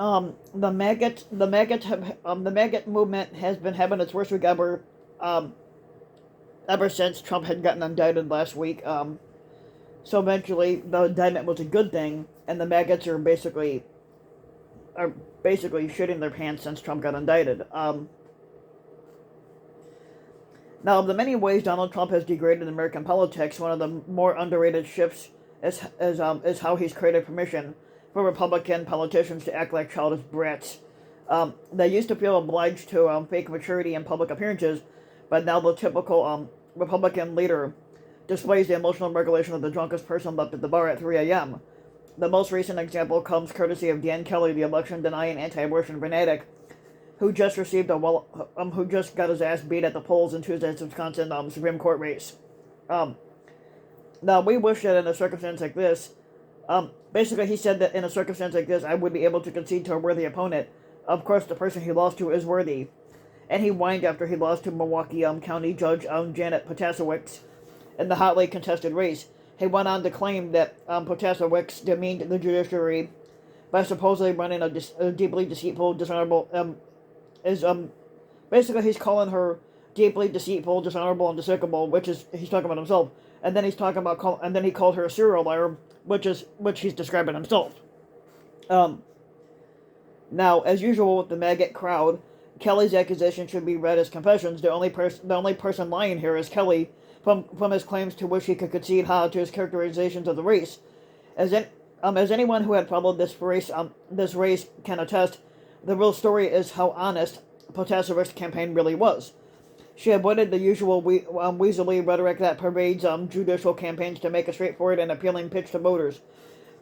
The maggot movement has been having its worst week ever since Trump had gotten indicted last week. So eventually, the indictment was a good thing, and the maggots are basically shitting their pants since Trump got indicted. Now, of the many ways Donald Trump has degraded American politics, one of the more underrated shifts is how he's created permission for Republican politicians to act like childish brats. They used to feel obliged to fake maturity in public appearances, but now the typical Republican leader displays the emotional regulation of the drunkest person left at the bar at 3 a.m. The most recent example comes courtesy of Dan Kelly, the election-denying anti-abortion fanatic, who just who just got his ass beat at the polls in Tuesday's Wisconsin Supreme Court race. Now we wish that in a circumstance like this, basically he said that in a circumstance like this, I would be able to concede to a worthy opponent. Of course, the person he lost to is worthy, and he whined after he lost to Milwaukee County Judge Janet Potasiewicz in the hotly contested race. He went on to claim that Potasiewicz demeaned the judiciary by supposedly running a deeply deceitful, dishonorable. Basically he's calling her deeply deceitful, dishonorable, and despicable, which is he's talking about himself, and then he called her a serial liar, which he's describing himself. Now, as usual with the maggot crowd, Kelly's accusation should be read as confessions. The only person lying here is Kelly, from his claims to which he could concede to his characterizations of the race. As anyone who had followed this race can attest, the real story is how honest Potasiewicz's campaign really was. She avoided the usual weaselly rhetoric that pervades judicial campaigns to make a straightforward and appealing pitch to voters,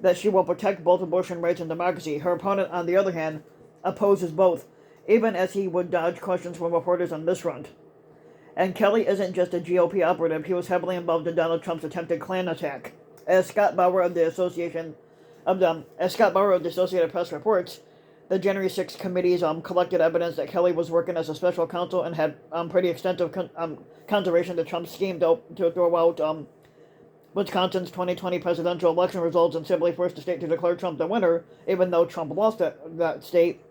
that she will protect both abortion rights and democracy. Her opponent, on the other hand, opposes both, even as he would dodge questions from reporters on this front. And Kelly isn't just a GOP operative, he was heavily involved in Donald Trump's attempted Klan attack. As Scott Bauer of the Associated Press reports, the January 6th committees collected evidence that Kelly was working as a special counsel and had pretty extensive consideration to Trump's scheme to throw out Wisconsin's 2020 presidential election results and simply forced the state to declare Trump the winner, even though Trump lost that state.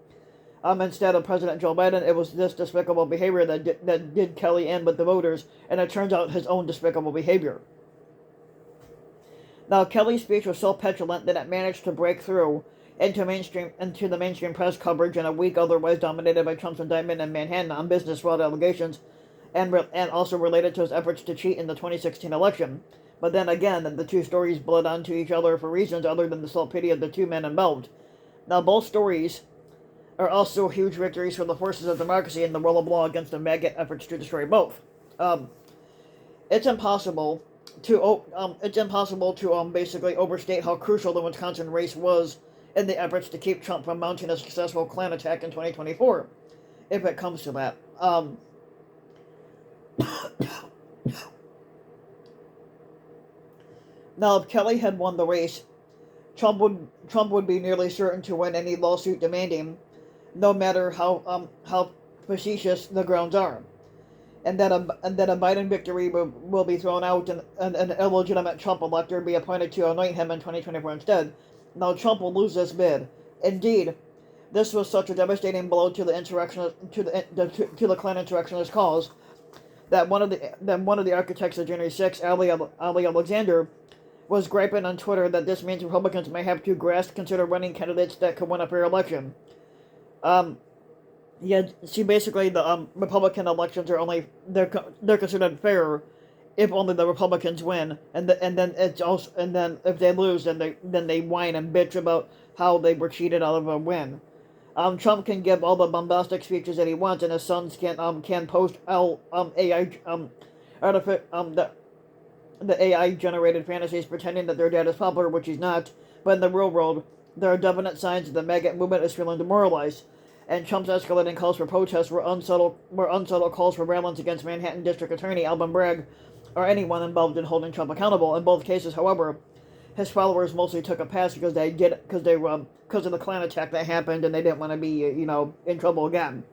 Instead of President Joe Biden, it was this despicable behavior that did Kelly in with the voters, and it turns out his own despicable behavior. Now, Kelly's speech was so petulant that it managed to break through into the mainstream press coverage in a week otherwise dominated by Trump's indictment in Manhattan on business fraud allegations, and also related to his efforts to cheat in the 2016 election. But then again, the two stories bled onto each other for reasons other than the self-pity of the two men involved. Now, both stories are also huge victories for the forces of democracy and the rule of law against the maggot efforts to destroy both. It's impossible to basically overstate how crucial the Wisconsin race was in the efforts to keep Trump from mounting a successful Klan attack in 2024, if it comes to that. Now, if Kelly had won the race, Trump would be nearly certain to win any lawsuit demanding, no matter how facetious the grounds are, and that a Biden victory will be thrown out and an illegitimate Trump elector be appointed to anoint him in 2024 instead. Now Trump will lose this bid. Indeed, this was such a devastating blow to the the Klan insurrectionist cause that one of the architects of January 6th, Ali Alexander, was griping on Twitter that this means Republicans may have to consider running candidates that could win a fair election. See, basically the Republican elections are they're considered fair if only the Republicans win, and then if they lose, then they whine and bitch about how they were cheated out of a win. Trump can give all the bombastic speeches that he wants, and his sons can post the AI generated fantasies pretending that their dad is popular, which he's not. But in the real world, there are definite signs that the maggot movement is feeling demoralized, and Trump's escalating calls for protests were unsubtle calls for violence against Manhattan District Attorney Alvin Bragg or anyone involved in holding Trump accountable. In both cases, however, his followers mostly took a pass because of the Klan attack that happened, and they didn't want to be in trouble again.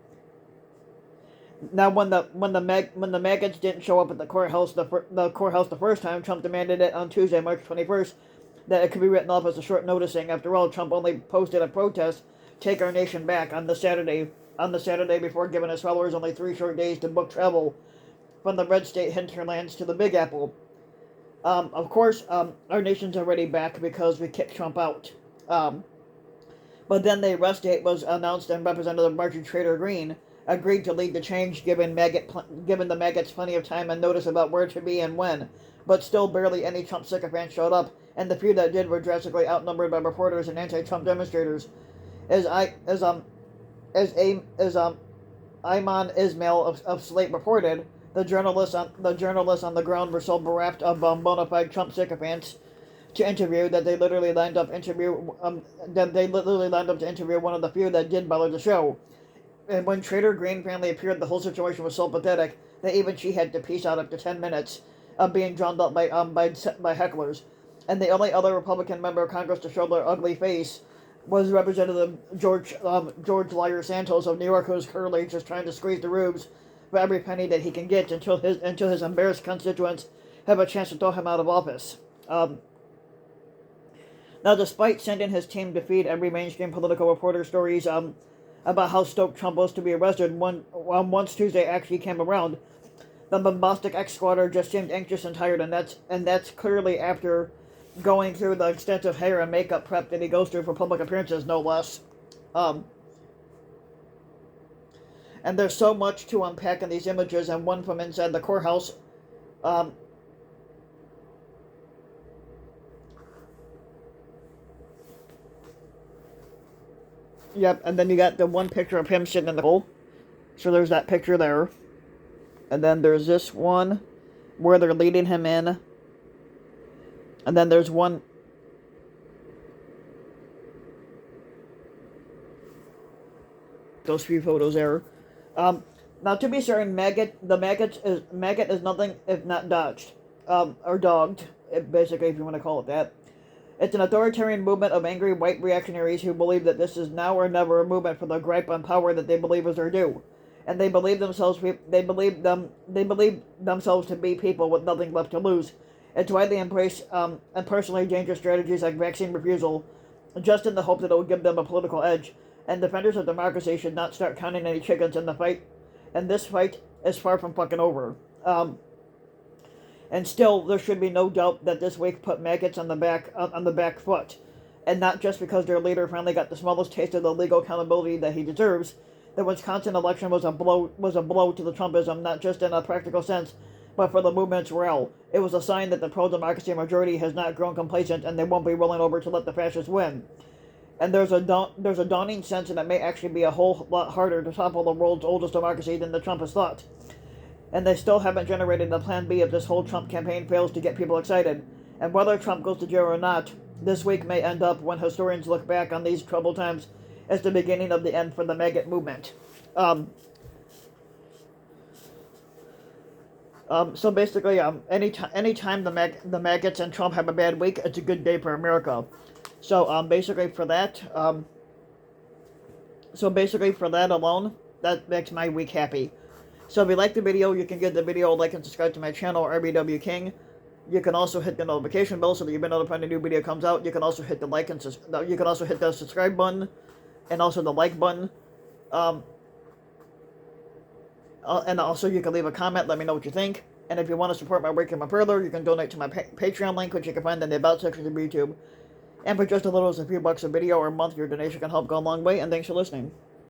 Now, when the maggots didn't show up at the courthouse the first time, Trump demanded it on Tuesday, March 21st, that it could be written off as a short notice, saying, after all, Trump only posted a protest take our nation back on the Saturday before giving his followers only 3 short days to book travel from the red state hinterlands to the Big Apple. Of course, our nation's already back because we kicked Trump out. But then the arrest date was announced, and Representative Marjorie Taylor Greene agreed to lead the change, giving the maggots plenty of time and notice about where to be and when. But still, barely any Trump sycophants showed up, and the few that did were drastically outnumbered by reporters and anti-Trump demonstrators. As Ayman Ismail of Slate reported, the journalists on the ground were so bereft of bona fide Trump sycophants to interview that they literally lined up to interview one of the few that did bother the show. And when Trader Greene finally appeared, the whole situation was so pathetic that even she had to peace out after 10 minutes of being drowned up by hecklers. And the only other Republican member of Congress to show their ugly face was Representative George Liar Santos of New York, who's currently just trying to squeeze the rubes for every penny that he can get until his embarrassed constituents have a chance to throw him out of office. Now, despite sending his team to feed every mainstream political reporter stories about how stoked Trump was to be arrested, once Tuesday actually came around, the bombastic ex-squatter just seemed anxious and tired, and that's clearly after going through the extensive hair and makeup prep that he goes through for public appearances, no less. And there's so much to unpack in these images, and one from inside the courthouse. Yep, and then you got the one picture of him sitting in the hole. So there's that picture there. And then there's this one where they're leading him in. And then there's one... those few photos there. Now, to be certain, maggot is nothing if not dodged. Or dogged, basically, if you want to call it that. It's an authoritarian movement of angry white reactionaries who believe that this is now or never a movement for the gripe on power that they believe is their due. And they believe themselves to be people with nothing left to lose. It's why they embrace and personally dangerous strategies like vaccine refusal, just in the hope that it will give them a political edge. And defenders of democracy should not start counting any chickens in the fight. And this fight is far from fucking over. And still, there should be no doubt that this week put maggots on the back foot. And not just because their leader finally got the smallest taste of the legal accountability that he deserves. The Wisconsin election was a blow to the Trumpism, not just in a practical sense, but for the movement's morale. It was a sign that the pro-democracy majority has not grown complacent, and they won't be rolling over to let the fascists win. And there's a dawning sense that it may actually be a whole lot harder to topple the world's oldest democracy than the Trumpists thought. And they still haven't generated a plan B if this whole Trump campaign fails to get people excited. And whether Trump goes to jail or not, this week may end up, when historians look back on these troubled times, as the beginning of the end for the maggot movement. So basically, anytime the maggots and Trump have a bad week, it's a good day for America. So basically for that alone, that makes my week happy. So if you like the video, you can give the video a like and subscribe to my channel, RBW King. You can also hit the notification bell so that you've been notified when a new video comes out. You can also hit the subscribe button and also the like button. And also you can leave a comment, let me know what you think. And if you want to support my work even further, you can donate to my Patreon link, which you can find in the About section of YouTube. And for just as little as a few bucks a video or a month, your donation can help go a long way, and thanks for listening.